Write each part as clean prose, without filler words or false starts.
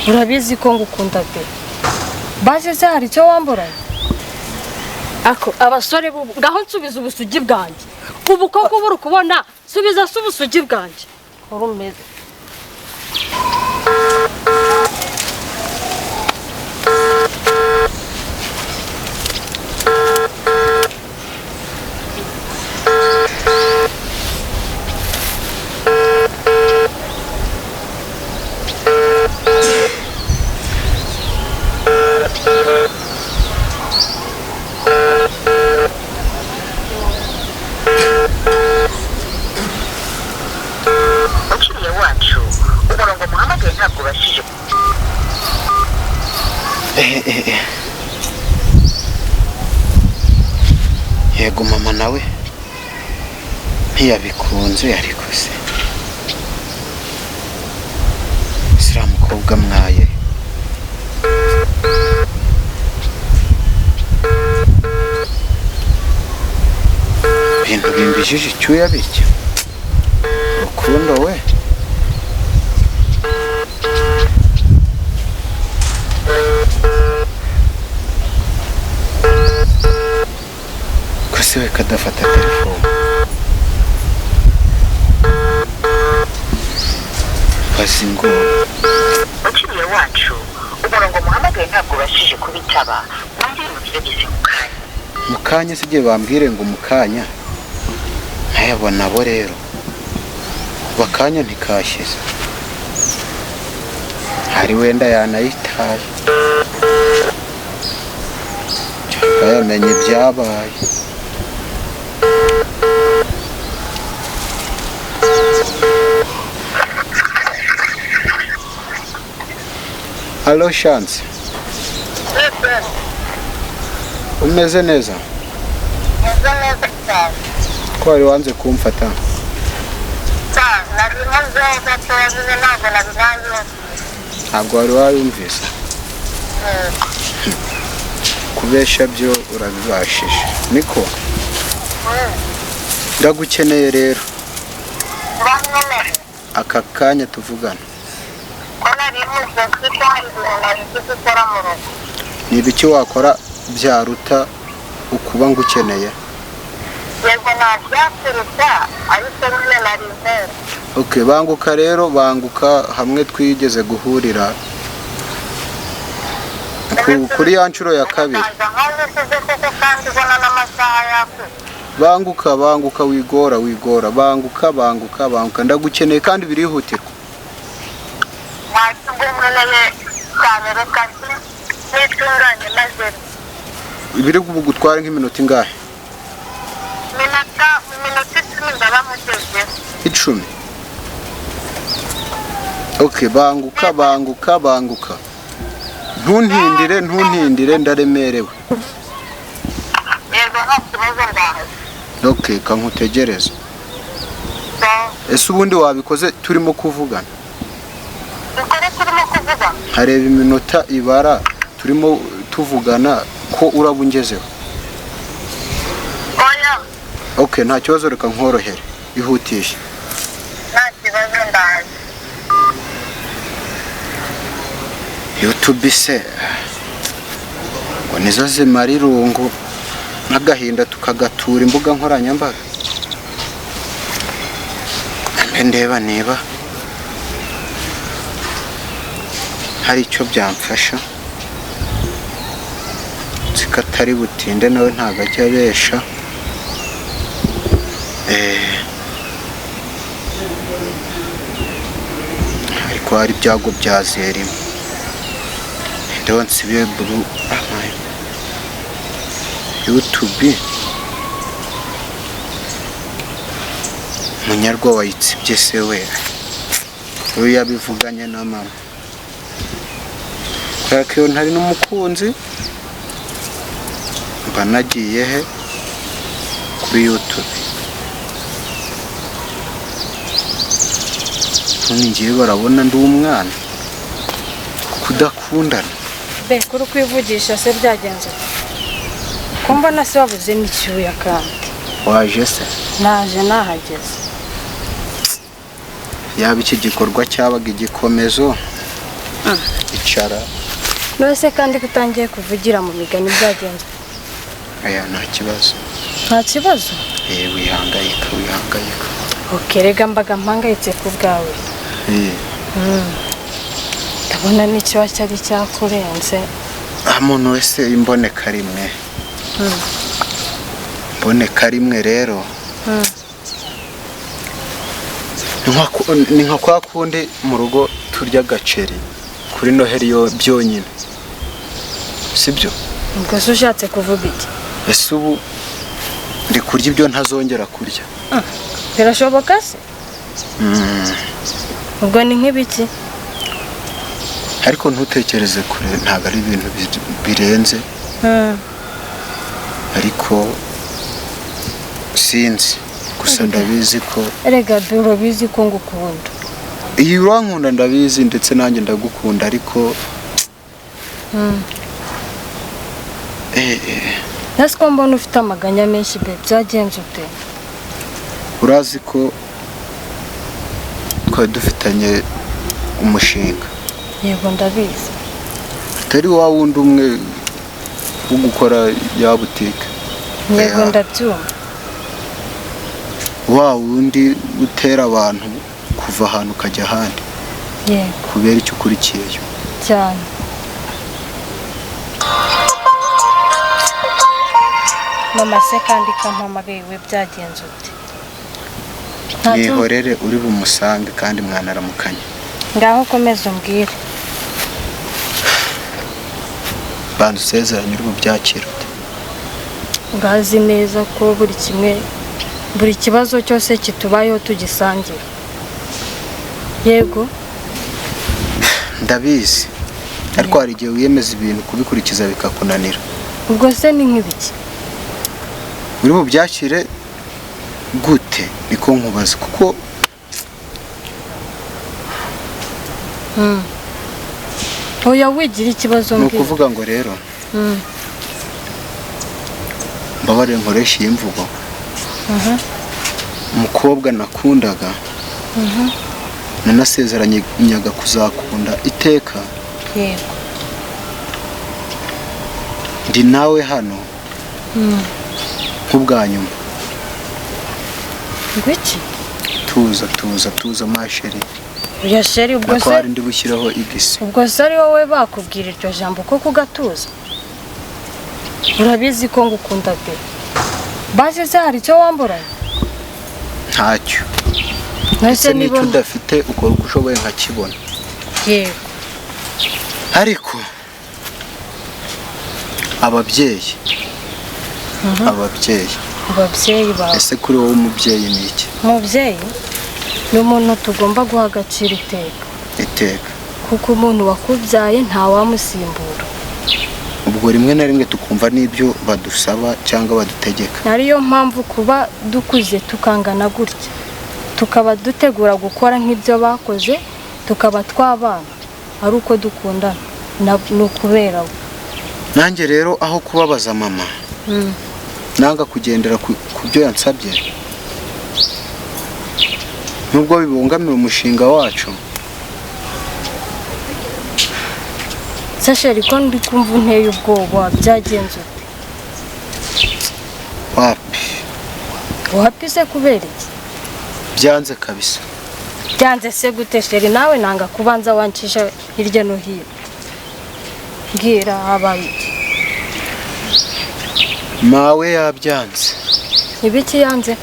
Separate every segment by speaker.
Speaker 1: urabizi ko ngukunda pe baje se hari icyo wambura ako abasore ngaho nsubiza ubusugi bwanjye ubu koko buri kubona subiza ubusugi bwanjye urumeze
Speaker 2: yego mama nawe ntiyabikunze ariko se sira mukobwa mwaye bintu bimbijije icyuya bityo rukundo we we kadafata telefone bazingo ukiriye wacu umurongo muhamagaye ntabwo bashije kubitaba undi mugeze mukanya sigiye bambwire ngo mukanya ntayabona bo rero bakanya ntikashize hari wenda yanayitaye yamenye byabaye Hello Chance. Umeze neza?
Speaker 3: Meze neza cyane.
Speaker 2: Ko wari wanze kumfata?
Speaker 3: Nari nzoga tuyavuze ntabwo nabirangiye.
Speaker 2: Ntabwo wari wayumvise? Kubesha byo urabibashije. Niko? Ndagukeneye rero. Aka kanya tuvugana. Ni ibiki wakora byaruta ukuba ngukeneye?
Speaker 3: Yego ntabyakuruta ariko nyine narize.
Speaker 2: Okay, banguka rero banguka hamwe twigeze guhurira kuri ya nshuro ya kabiri. Banguka wigora banguka ndagukeneye kandi birihutirwa. Ibiri gutwara nk'iminota ingahe?
Speaker 3: Minota 10 ndabamuteze.
Speaker 2: 10. Okay, banguka. Ntuntindire ndaremerewe.
Speaker 3: Yego ntakibazo ndaje.
Speaker 2: Okay, kankutegereza. Ese ubundi wabikoze turimo kuvugana? Hareba iminota ibara turimo tuvugana ko urabungezeho.
Speaker 3: Oya.
Speaker 2: Okay, nta kibazo reka nkorohere. Ihutisha.
Speaker 3: Nta kibazo ndaje.
Speaker 2: YouTube se. Ngo nizo zimara irungu n'agahinda tukagatura imbuga nkoranyambaga. Ndeba niba hari icyo byamfasha zikatari butinde nawe ntago ajya besha ariko hari ibyago bya zerimo ndonse biye buru YouTube munyarwa wayitsibye se we uyu yabivuganye na mama kwako ntari n'umukunzi banagiye he kuri YouTube ngiye barabona ndi umwana kudakundana
Speaker 1: be kuri kwivugisha se byagenze kumva na se wabuze n'icyuya kandi
Speaker 2: waje se
Speaker 1: naje nahageze
Speaker 2: yaba iki gikorwa cyabaga igikomezo icara.
Speaker 1: Nose kandi kutangiye kuvugira mu migani byagenze.
Speaker 2: Aya nta kibazo.
Speaker 1: Nta kibazo?
Speaker 2: Wihangayika.
Speaker 1: Rega mbaga mpangayitse ku bwawe. Ndabona n'ikiba cyari cyakurenze.
Speaker 2: Umuntu wese imboneka rimwe. Mboneka rimwe rero. Ni nka kwa kundi mu rugo turya agaciro kuri Noheli yo byonyine. Sibyo?
Speaker 1: Ubwo se ushatse kuvuga iki?
Speaker 2: Ese ubu ndi kurya ibyo ntazongera kurya.
Speaker 1: Birashoboka se? Ubwo ni nk'ibiki?
Speaker 2: Ariko ntutekereze kure, ntabwo ari ibintu birenze. Ariko sinzi gusa ndabizi ko
Speaker 1: erega urabizi ko ngukunda.
Speaker 2: Iyo urankunda ndabizi ndetse nanjye ndagukunda ariko
Speaker 1: Nasi ko mbona ufite amaganya menshi be byagenze ute?
Speaker 2: Urazi ko twari dufitanye umushinga.
Speaker 1: Yego ndabizi.
Speaker 2: Atari wa wundi umwe wo gukora ya butike.
Speaker 1: Yego ndabyumva.
Speaker 2: Wa wundi utera abantu kuva ahantu ukajya ahandi.
Speaker 1: Yego.
Speaker 2: Kubera icyo ukurikiyeyo.
Speaker 1: Cyane. Mama se kandi kampamagaye we byagenze ute?
Speaker 2: Yihorere uri bumusange kandi mwanaramukanye.
Speaker 1: Ngaho komeza umbwire.
Speaker 2: Bantu sezeranye uri bubyakira ute?
Speaker 1: Urazi neza ko buri kibazo cyose kitubayeho tugisangira. Yego.
Speaker 2: Ndabizi. Ariko hari igihe wiyemeza ibintu kubikurikiza bikakunanira.
Speaker 1: Ubwo se ni nk'ibiki?
Speaker 2: Uri bubyakire gute? Niko nkubaza kuko
Speaker 1: oya wigira ikibazo
Speaker 2: mbwira. Ni ukuvuga ngo rero mbabare nkoresha iyi mvugo. Umukobwa nakundaga nanasezeranye nyaga kuzakunda iteka.
Speaker 1: Yego.
Speaker 2: Ndi nawe hano nk'ubwa nyuma.
Speaker 1: Ngwiki?
Speaker 2: Tuza masheri.
Speaker 1: Oya sheri ubwo se
Speaker 2: hari ndi bushyiraho igisi.
Speaker 1: Ubwo se ari wowe bakubwira iryo jambo ko kugatuza? Urabizi ko ngukunda pe. Base se hari icyo wamburanye?
Speaker 2: Ntacyo.
Speaker 1: Nase
Speaker 2: niba udafite ukora uko ushoboye nkakibona.
Speaker 1: Yego.
Speaker 2: Ariko ababyeyi
Speaker 1: bawe.
Speaker 2: Ese kuri wowe umubyeyi ni iki?
Speaker 1: Umubyeyi ni umuntu tugomba guha agaciro iteka. Kuko umuntu wakubyaye nta wamusimbura.
Speaker 2: Ubwo rimwe na rimwe tukumva n'ibyo badusaba cyangwa badutegeka.
Speaker 1: Ariyo mpamvu kuba dukuze tukangana gutya. Tukaba dutegura gukora nk'ibyo bakoze, tukaba twabana. Ari uko dukundana. Ni ukubera.
Speaker 2: Nanjye rero aho kubabaza mama. Nanga kugendera ku byo yansabye. Nubwo bibongamira umushinga wacu.
Speaker 1: Sasheri ko ndi kumva unteye ubwoba byagenze ute?
Speaker 2: Wapi
Speaker 1: se kubera iki?
Speaker 2: Byanze kabisa.
Speaker 1: Byanze se gute sheri nawe nanga kubanza wancisha hirya no hino. Mbwira habaye iki?
Speaker 2: Mawe yabyanze.
Speaker 1: Ibiki yanze?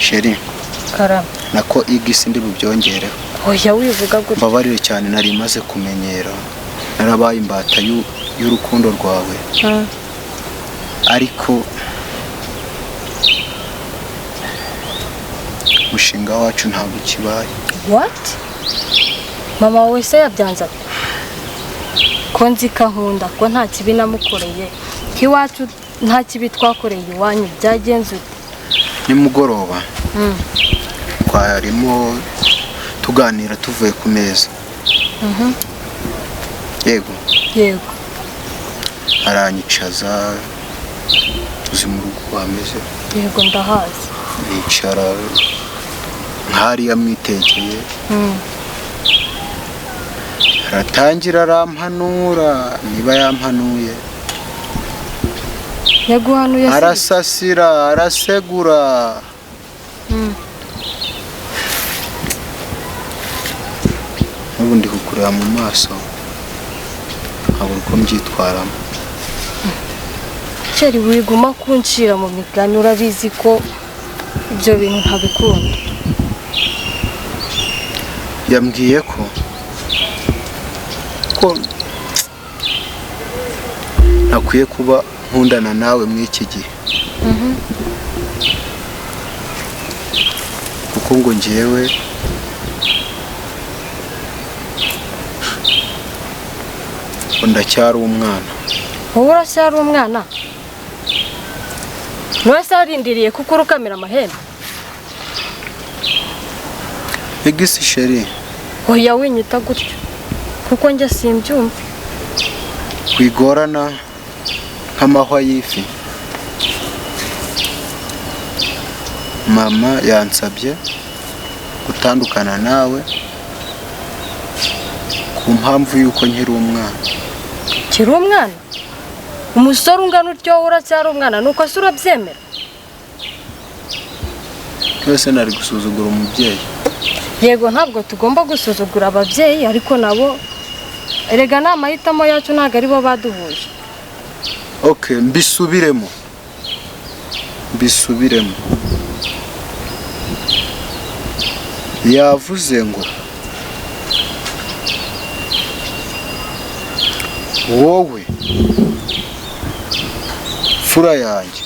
Speaker 2: Sheri.
Speaker 1: Karama.
Speaker 2: Nako igisi ndi bubyongereho.
Speaker 1: Oya wivuga gute?
Speaker 2: Mbabarire cyane nari maze kumenyera. Narabaye imbata y'urukundo rwawe. Ariko umushinga wacu ntabwo kibaye.
Speaker 1: What? Mama wese yabyanze ati ko nzi kahunda ko nta kibi namukoreye kiwacu nta kibi twakoreye iwanyu byagenze ute?
Speaker 2: Nimugoroba twarimo tuganira tuvuye ku meza. Yego aranyicaza uzi mu rugo ameze.
Speaker 1: Yego ndahazi.
Speaker 2: Nicara nk'ari yamwitekeye aratangira arampanura niba yampanuye
Speaker 1: yaguhanuye
Speaker 2: arasasira arasegura n'ubundi kukureba mu maso nkabura uko mbyitwaramo
Speaker 1: Sheri wiguma kuncira mu migani urabizi ko ibyo bintu ntabikunda
Speaker 2: yambwiye ko ntakwiye kuba nkundana nawe muri iki gihe kuko ngo njyewe ndacyari umwana.
Speaker 1: wowe uracyari umwana wese arindiriye kuko urukamira amahembe
Speaker 2: Igisi sheri
Speaker 1: oya winyita gutyo kuko njye simbyumva
Speaker 2: kwigorana nk'amahwa y'ifi. Mama yansabye gutandukana nawe ku mpamvu yuko nkiri umwana.
Speaker 1: Kiri umwana umusore ungana utyo uracyari umwana nuko se urabyemera
Speaker 2: wese nari gusuzugura umubyeyi.
Speaker 1: Yego ntabwo tugomba gusuzugura ababyeyi ariko nabo erega n'amahitamo yacu ntabwo ari bo baduhuje.
Speaker 2: Okay, mbisubiremo yavuze ngo wowe fura yanjye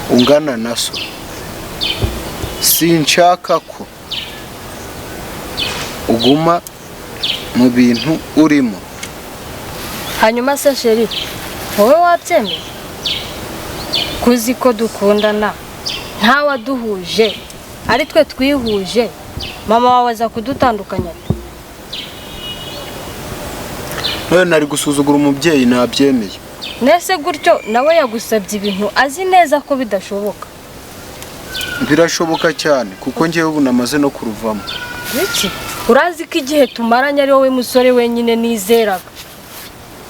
Speaker 2: ungana na so sinshaka ko uguma mu bintu urimo.
Speaker 1: Hanyuma se sheri wowe wabyemeye kuzi ko dukundana nta waduhuje ari twe twihuje mama wawe aza kudutandukanya
Speaker 2: none nari gusuzugura umubyeyi nabyemeye
Speaker 1: nese gutyo nawe yagusabye ibintu azi neza ko bidashoboka.
Speaker 2: Birashoboka cyane kuko njyewe ubu namaze no kuruvamo.
Speaker 1: Iki urazi ko igihe tumaranye ari wowe musore wenyine nizeraga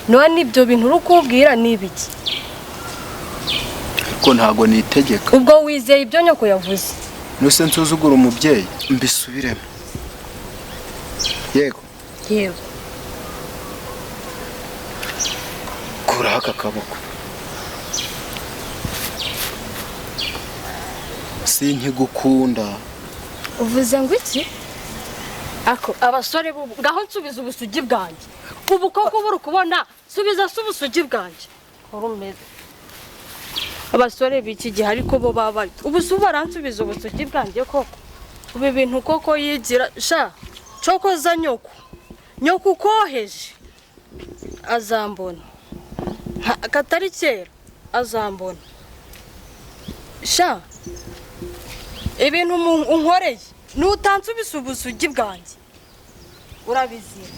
Speaker 1: none ibyo bintu urukubwira ni ibiki
Speaker 2: ariko ntago nitegeka.
Speaker 1: ubwo wizeye ibyo nyoko yavuze
Speaker 2: nuse nsuzugura umubyeyi mbisubiremo. Yego kuraho aka kaboko sinkigukunda.
Speaker 1: uvuze ngo iki ako abasore ngaho nsubiza ubusugi bwanjye ubu koko buri kubona subiza ubusugi bwanjye urumeze abasore b'iki gihe ariko bo baba ubu baransubiza ubusugi bwanjye koko ubu ibintu koko yigira sha cokoza nyoko ukoheje azambona katari kera azambona sha ibintu unkoreye nutansubiza ubusugi bwanjye urabizira